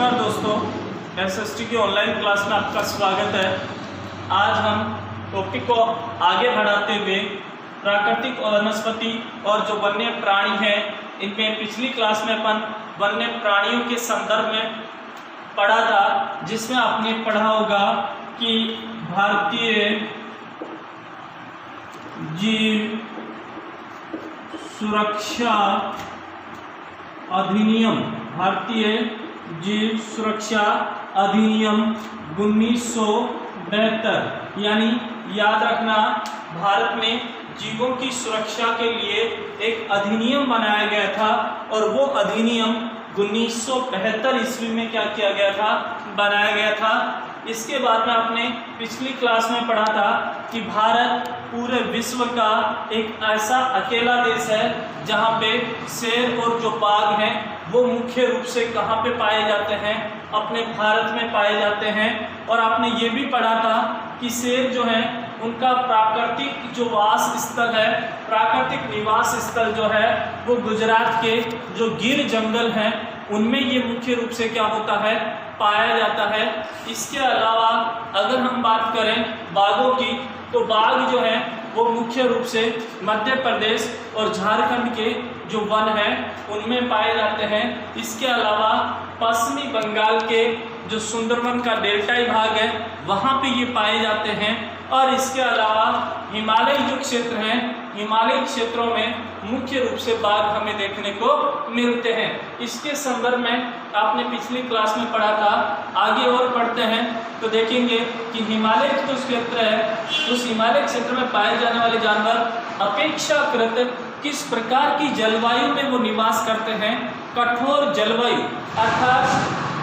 नमस्कार दोस्तों, एसएसटी की ऑनलाइन क्लास में आपका स्वागत है। आज हम टॉपिक को आगे बढ़ाते हुए प्राकृतिक और वनस्पति और जो वन्य प्राणी हैं, इनमें पिछली क्लास में अपन वन्य प्राणियों के संदर्भ में पढ़ा था, जिसमें आपने पढ़ा होगा कि भारतीय जीव सुरक्षा अधिनियम, भारतीय जीव सुरक्षा अधिनियम 1972, यानी याद रखना, भारत में जीवों की सुरक्षा के लिए एक अधिनियम बनाया गया था और वो अधिनियम 1972 ईस्वी में क्या किया गया था, बनाया गया था। इसके बाद में आपने पिछली क्लास में पढ़ा था कि भारत पूरे विश्व का एक ऐसा अकेला देश है जहाँ पे शेर और जो बाघ हैं वो मुख्य रूप से कहाँ पे पाए जाते हैं, अपने भारत में पाए जाते हैं। और आपने ये भी पढ़ा था कि शेर जो है उनका प्राकृतिक जो वास स्थल है, प्राकृतिक निवास स्थल जो है वो गुजरात के जो गिर जंगल हैं उनमें ये मुख्य रूप से क्या होता है, पाया जाता है। इसके अलावा अगर हम बात करें बाघों की, तो बाघ जो है वो मुख्य रूप से मध्य प्रदेश और झारखंड के जो वन हैं उनमें पाए जाते हैं। इसके अलावा पश्चिमी बंगाल के जो सुंदरवन का डेल्टाई भाग है वहाँ पे ये पाए जाते हैं। और इसके अलावा हिमालय जो क्षेत्र हैं, हिमालयी क्षेत्रों में मुख्य रूप से बाघ हमें देखने को मिलते हैं। इसके संदर्भ में आपने पिछली क्लास में पढ़ा था। आगे और पढ़ते हैं तो देखेंगे कि हिमालय जो क्षेत्र है उस हिमालय क्षेत्र में पाए जाने वाले जानवर अपेक्षाकृत किस प्रकार की जलवायु में वो निवास करते हैं। कठोर जलवायु, अर्थात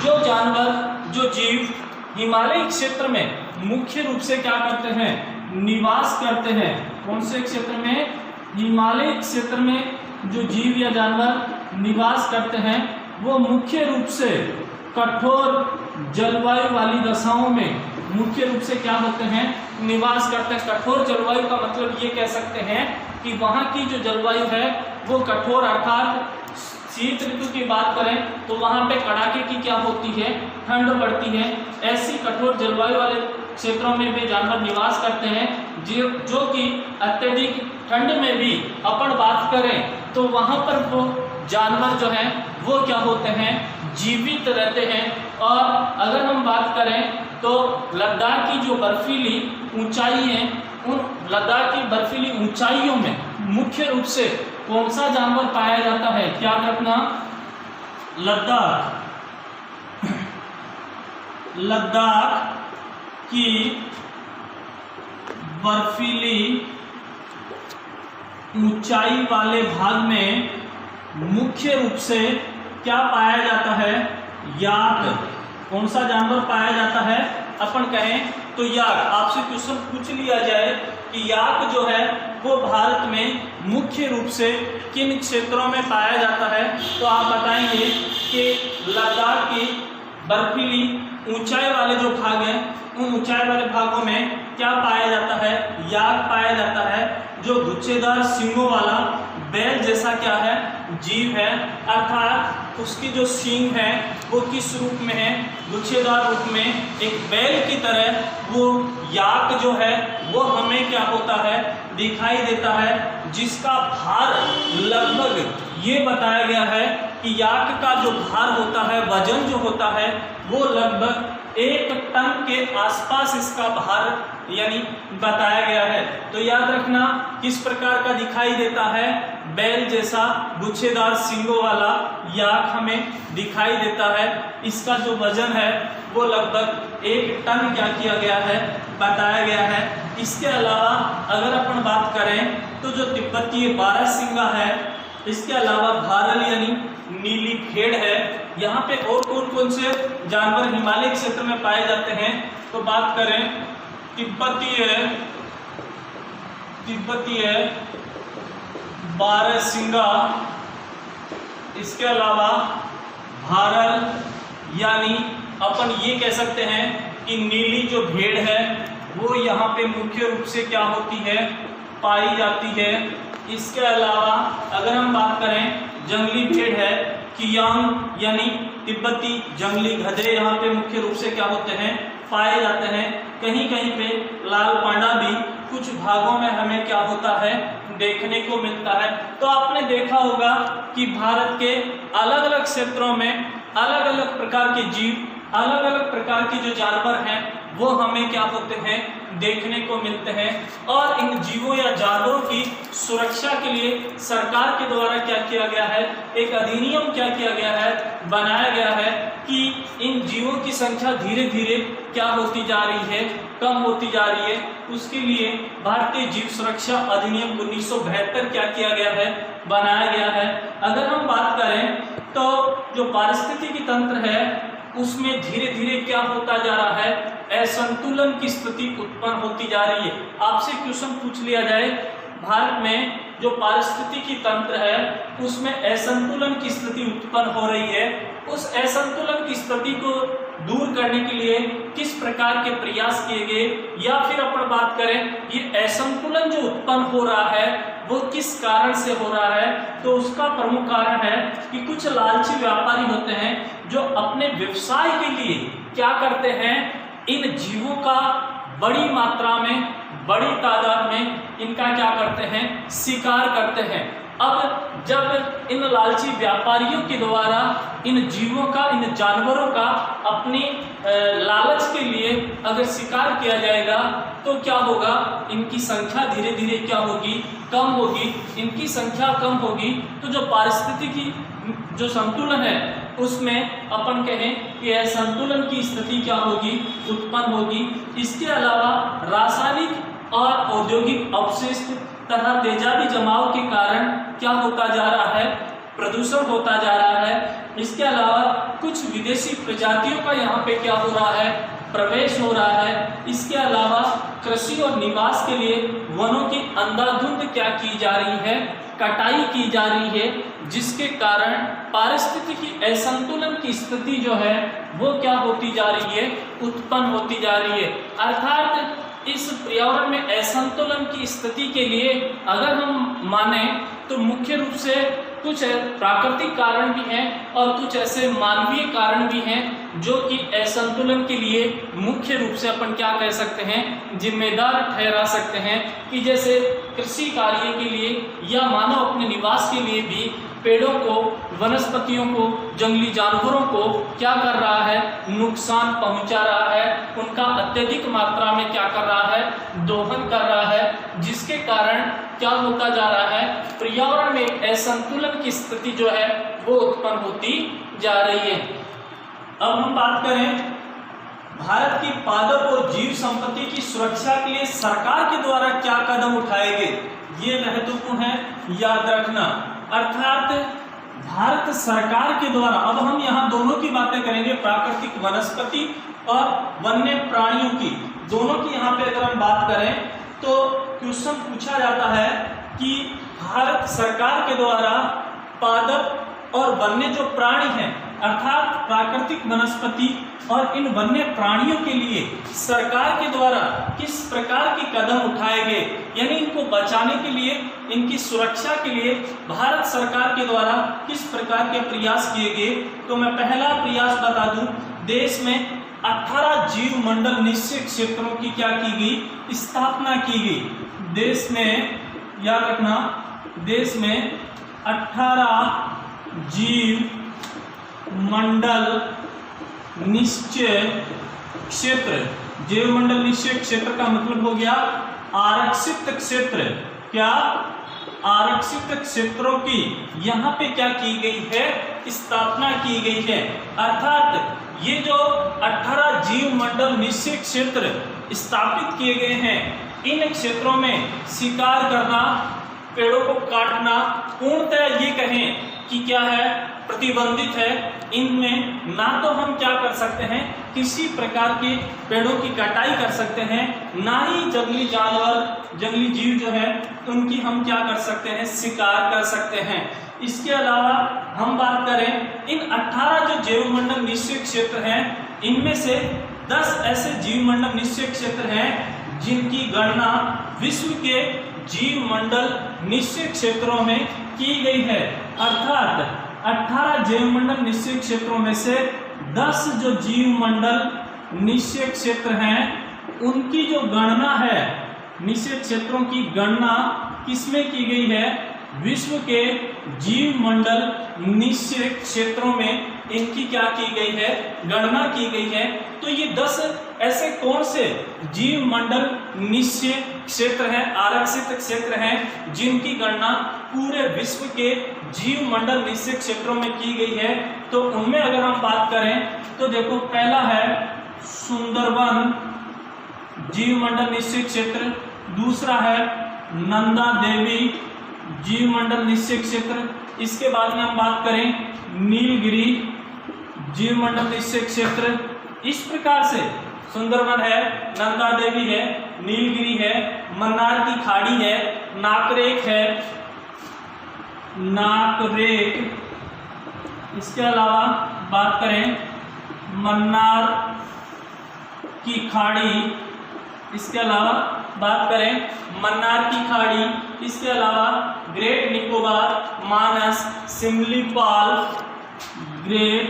जो जानवर, जो जीव हिमालयी क्षेत्र में मुख्य रूप से क्या करते हैं, निवास करते हैं। कौन से क्षेत्र में? हिमालयी क्षेत्र में जो जीव या जानवर निवास करते हैं वो मुख्य रूप से कठोर जलवायु वाली दशाओं में मुख्य रूप से क्या होते हैं, निवास करते हैं। कठोर जलवायु का मतलब ये कह सकते हैं कि वहाँ की जो जलवायु है वो कठोर, अर्थात शीत ऋतु की बात करें तो वहाँ पे कड़ाके की क्या होती है, ठंड पड़ती है। ऐसी कठोर जलवायु वाले क्षेत्रों में भी जानवर निवास करते हैं। जो कि अत्यधिक ठंड में भी अपन बात करें तो वहाँ पर वो जानवर जो हैं वो क्या होते हैं, जीवित रहते हैं। और अगर हम बात करें तो लद्दाख की जो बर्फीली ऊंचाई है, उन लद्दाख की बर्फीली ऊंचाइयों में मुख्य रूप से कौन सा जानवर पाया जाता है, क्या रखना, लद्दाख की बर्फीली ऊंचाई वाले भाग में मुख्य रूप से क्या पाया जाता है, याक। कौन सा जानवर पाया जाता है, अपन कहें तो याक। आपसे क्वेश्चन पूछ लिया जाए कि याक जो है वो भारत में मुख्य रूप से किन क्षेत्रों में पाया जाता है, तो आप बताएंगे कि लद्दाख की बर्फीली ऊंचाई वाले जो भाग हैं उन ऊंचाई वाले भागों में क्या पाया जाता है, याक पाया जाता है, जो गुच्छेदार सींगों वाला बैल जैसा क्या है, जीव है। अर्थात उसकी जो सींग है वो किस रूप में है, गुच्छेदार रूप में, एक बैल की तरह वो याक जो है वो हमें क्या होता है, दिखाई देता है। जिसका भार लगभग ये बताया गया है कि याक का जो भार होता है, वजन जो होता है वो लगभग 1 टन के आसपास इसका भार यानी बताया गया है। तो याद रखना किस प्रकार का दिखाई देता है, बैल जैसा गुच्छेदार सींगों वाला याक हमें दिखाई देता है। इसका जो वजन है वो लगभग 1 टन क्या किया गया है, बताया गया है। इसके अलावा अगर अपन बात करें तो जो तिब्बती बारहसिंगा है, इसके अलावा भारल यानी नीली भेड़ है। यहाँ पे और कौन से जानवर हिमालय क्षेत्र में पाए जाते हैं, तो बात करें तिब्बती है बारहसिंगा, इसके अलावा भारल यानी अपन ये कह सकते हैं कि नीली जो भेड़ है वो यहाँ पे मुख्य रूप से क्या होती है, पाई जाती है। इसके अलावा अगर हम बात करें जंगली भेड़ है, कियांग यानी तिब्बती जंगली गधे यहाँ पे मुख्य रूप से क्या होते हैं, पाए जाते हैं। कहीं कहीं पे लाल पांडा भी कुछ भागों में हमें क्या होता है, देखने को मिलता है। तो आपने देखा होगा कि भारत के अलग अलग क्षेत्रों में अलग अलग प्रकार के जीव, अलग अलग प्रकार के जो जानवर हैं वो हमें क्या होते हैं, देखने को मिलते हैं। और इन जीवों या जानवरों की सुरक्षा के लिए सरकार के द्वारा क्या किया गया है, एक अधिनियम क्या किया गया है, बनाया गया है कि इन जीवों की संख्या धीरे धीरे क्या होती जा रही है, कम होती जा रही है। उसके लिए भारतीय जीव सुरक्षा अधिनियम 1972 क्या किया गया है, बनाया गया है। अगर हम बात करें तो जो पारिस्थितिकी तंत्र है उसमें धीरे धीरे क्या होता जा रहा है, असंतुलन की स्थिति उत्पन्न होती जा रही है। आपसे क्वेश्चन पूछ लिया जाए, भारत में जो पारिस्थितिकी तंत्र है उसमें असंतुलन की स्थिति उत्पन्न हो रही है, उस असंतुलन की स्थिति को दूर करने के लिए किस प्रकार के प्रयास किए गए, या फिर अपन बात करें ये असंतुलन जो उत्पन्न हो रहा है वो किस कारण से हो रहा है, तो उसका प्रमुख कारण है कि कुछ लालची व्यापारी होते हैं जो अपने व्यवसाय के लिए क्या करते हैं, इन जीवों का बड़ी मात्रा में, बड़ी तादाद में इनका क्या करते हैं, शिकार करते हैं। अब जब इन लालची व्यापारियों के द्वारा इन जीवों का, इन जानवरों का अपनी लालच के लिए अगर शिकार किया जाएगा तो क्या होगा, इनकी संख्या धीरे धीरे क्या होगी, कम होगी। इनकी संख्या कम होगी तो जो पारिस्थितिकी जो संतुलन है उसमें अपन कहें कि असंतुलन की स्थिति क्या होगी, उत्पन्न होगी। इसके अलावा रासायनिक और औद्योगिक अपशिष्ट तथा तेजाबी जमाव के कारण क्या होता जा रहा है, प्रदूषण होता जा रहा है। इसके अलावा कुछ विदेशी प्रजातियों का यहाँ पे क्या हो रहा है, प्रवेश हो रहा है। इसके अलावा कृषि और निवास के लिए वनों की अंधाधुंध क्या की जा रही है, कटाई की जा रही है, जिसके कारण पारिस्थितिकी असंतुलन की स्थिति जो है वो क्या होती जा रही है, उत्पन्न होती जा रही है। अर्थात इस पर्यावरण में असंतुलन की स्थिति के लिए अगर हम माने तो मुख्य रूप से कुछ प्राकृतिक कारण भी हैं और कुछ ऐसे मानवीय कारण भी हैं जो कि असंतुलन के लिए मुख्य रूप से अपन क्या कह सकते हैं, जिम्मेदार ठहरा सकते हैं। कि जैसे कृषि कार्य के लिए या मानव अपने निवास के लिए भी पेड़ों को, वनस्पतियों को, जंगली जानवरों को क्या कर रहा है, नुकसान पहुंचा रहा है, उनका अत्यधिक मात्रा में क्या कर रहा है, दोहन कर रहा है, जिसके कारण क्या होता जा रहा है, पर्यावरण में असंतुलन की स्थिति जो है वो उत्पन्न होती जा रही है। अब हम बात करें भारत की पादप और जीव संपत्ति की सुरक्षा के लिए सरकार के द्वारा क्या कदम उठाए गए, ये महत्वपूर्ण है, याद रखना। अर्थात भारत सरकार के द्वारा, अब हम यहाँ दोनों की बातें करेंगे, प्राकृतिक वनस्पति और वन्य प्राणियों की, दोनों की यहाँ पे अगर हम बात करें तो क्वेश्चन पूछा जाता है कि भारत सरकार के द्वारा पादप और वन्य जो प्राणी हैं, अर्थात प्राकृतिक वनस्पति और इन वन्य प्राणियों के लिए सरकार के द्वारा किस प्रकार के कदम उठाए गए, यानी इनको बचाने के लिए, इनकी सुरक्षा के लिए भारत सरकार के द्वारा किस प्रकार के प्रयास किए गए। तो मैं पहला प्रयास बता दूं, देश में 18 जीव मंडल निश्चित क्षेत्रों की क्या की गई, स्थापना की गई। देश में, याद रखना, देश में 18 जीव मंडल निश्चय क्षेत्र, जीव मंडल निश्चय क्षेत्र का मतलब हो गया आरक्षित क्षेत्र। क्या, आरक्षित क्षेत्रों की यहाँ पे क्या की गई है, स्थापना की गई है। अर्थात ये जो 18 जीव मंडल निश्चित क्षेत्र स्थापित किए गए हैं, इन क्षेत्रों में शिकार करना, पेड़ों को काटना पूर्णतः ये कहें कि क्या है, प्रतिबंधित है। इनमें ना तो हम क्या कर सकते हैं, किसी प्रकार के पेड़ों की कटाई कर सकते हैं, ना ही जंगली जानवर, जंगली जीव जो है उनकी हम क्या कर सकते हैं, शिकार कर सकते हैं। इसके अलावा हम बात करें, इन 18 जो जीव मंडल निश्चित क्षेत्र हैं, इनमें से 10 ऐसे जीव मंडल निश्चित क्षेत्र हैं जिनकी गणना विश्व के जीव मंडल निश्चित क्षेत्रों में की गई है। अर्थात 18 जैव मंडल निश्चय क्षेत्रों में से 10 जो जीव मंडल निश्चय क्षेत्र हैं उनकी जो गणना है, निश्चय क्षेत्रों की गणना किसमें की गई है? विश्व के जीव मंडल निश्चय क्षेत्रों में इनकी क्या की गई है? गणना की गई है। तो ये 10 ऐसे कौन से जीव मंडल निश्चय क्षेत्र हैं, आरक्षित क्षेत्र हैं, जिनकी गणना पूरे विश्व के जीव मंडल निश्चय क्षेत्रों में की गई है? तो उनमें अगर हम बात करें तो देखो, पहला है सुंदरवन जीव मंडल निश्चय क्षेत्र, दूसरा है नंदा देवी जीव मंडल निश्चय क्षेत्र, इसके बाद में हम बात करें नीलगिरी जीव मंडल निश्चय क्षेत्र। इस प्रकार से सुंदरवन है, नंदा देवी है, नीलगिरी है, मन्नार की खाड़ी है, नाकरेक है, नाकरेक, इसके अलावा बात करें मन्नार की खाड़ी, इसके अलावा बात करें मन्नार की खाड़ी, इसके अलावा ग्रेट निकोबार, मानस, सिमलीपाल, ग्रेट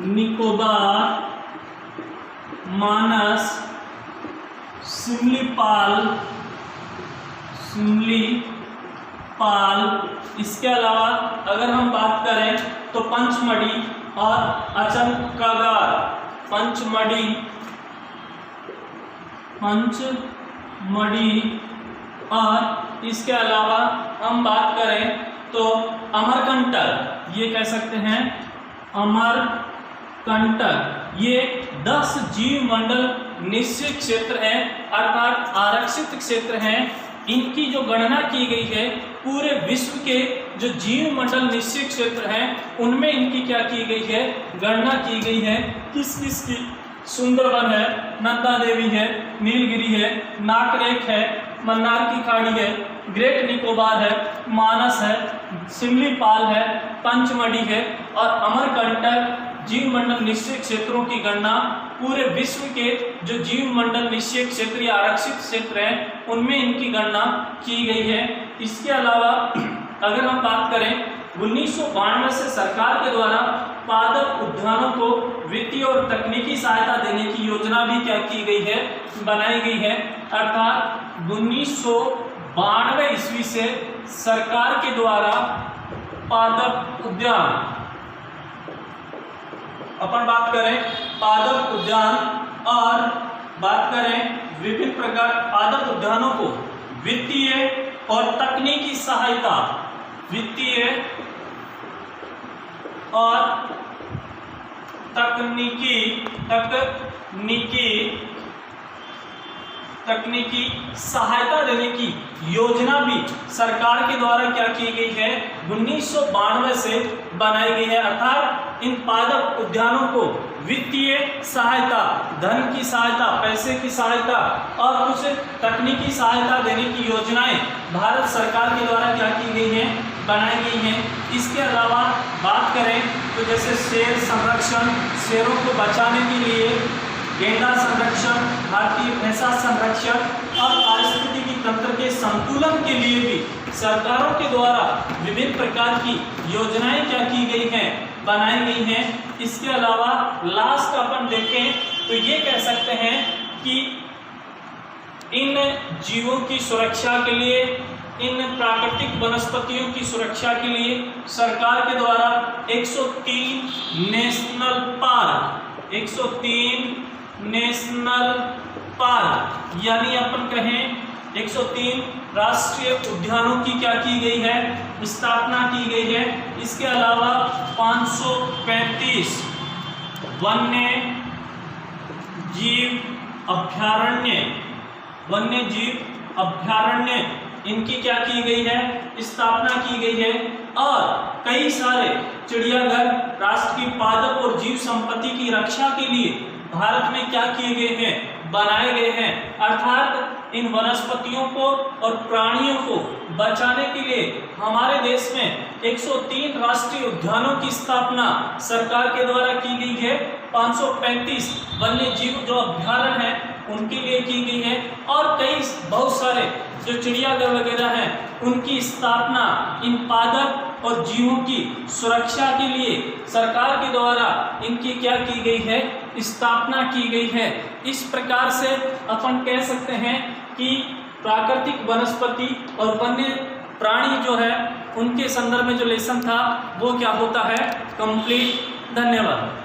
निकोबार, मानस, सिमलीपाल, इसके अलावा अगर हम बात करें तो पंचमढ़ी और अचंकागार, पंचमढ़ी और इसके अलावा हम बात करें तो अमरकंटक, ये कह सकते हैं अमरकंटक। ये 10 जीव मंडल निश्चित क्षेत्र हैं, अर्थात आरक्षित क्षेत्र हैं। इनकी जो गणना की गई है पूरे विश्व के जो जीव मंडल निश्चित क्षेत्र हैं उनमें इनकी क्या की गई है? गणना की गई है। किस किस की? सुंदरवन है, नंदा देवी है, नीलगिरी है, नाकरेक है, मन्नार की खाड़ी है, ग्रेट निकोबार है, मानस है, सिमलीपाल है, पंचमढ़ी है और अमरकंटक जीव मंडल निश्चय क्षेत्रों की गणना पूरे विश्व के जो जीव मंडल निश्चय क्षेत्र या आरक्षित क्षेत्र हैं उनमें इनकी गणना की गई है। इसके अलावा अगर हम बात करें 1992 से सरकार के द्वारा पादप उद्यानों को वित्तीय और तकनीकी सहायता देने की योजना भी क्या की गई है? बनाई गई है। अर्थात 1992 ईस्वी से सरकार के द्वारा पादप उद्यान, अपन बात करें पादप उद्यान और बात करें विभिन्न प्रकार पादप उद्यानों को वित्तीय और तकनीकी सहायता, वित्तीय और तकनीकी सहायता देने की योजना भी सरकार के द्वारा क्या की गई है? 1992 से बनाई गई है। अर्थात इन पादप उद्यानों को वित्तीय सहायता, धन की सहायता, पैसे की सहायता और कुछ तकनीकी सहायता देने की योजनाएं भारत सरकार के द्वारा क्या की गई हैं? बनाई गई हैं। इसके अलावा बात करें तो जैसे शेर संरक्षण, शेरों को बचाने के लिए गेंडा संरक्षण, भारतीय भैंसा संरक्षण और पारिस्थितिकी तंत्र के संतुलन के लिए भी सरकारों के द्वारा विभिन्न प्रकार की योजनाएं क्या की गई हैं? बनाई गई हैं। इसके अलावा लास्ट अपन देखें तो ये कह सकते हैं कि इन जीवों की सुरक्षा के लिए, इन प्राकृतिक वनस्पतियों की सुरक्षा के लिए सरकार के द्वारा 103 नेशनल पार्क, 103 नेशनल पार्क यानी अपन कहें 103 राष्ट्रीय उद्यानों की क्या की गई है? स्थापना की गई है। इसके अलावा 535 वन्य जीव अभ्यारण्य इनकी क्या की गई है? स्थापना की गई है। और कई सारे चिड़ियाघर राष्ट्र की पादप और जीव संपत्ति की रक्षा के लिए भारत में क्या किए गए हैं? बनाए गए हैं। अर्थात इन वनस्पतियों को और प्राणियों को बचाने के लिए हमारे देश में 103 राष्ट्रीय उद्यानों की स्थापना सरकार के द्वारा की गई है। 535 वन्य जीव जो अभ्यारण्य है उनके लिए की गई है, और कई बहुत सारे जो चिड़ियाघर वगैरह हैं उनकी स्थापना इन पादप और जीवों की सुरक्षा के लिए सरकार के द्वारा इनकी क्या की गई है, स्थापना की गई है। इस प्रकार से अपन कह सकते हैं कि प्राकृतिक वनस्पति और वन्य प्राणी जो है उनके संदर्भ में जो लेसन था वो क्या होता है, कंप्लीट। धन्यवाद।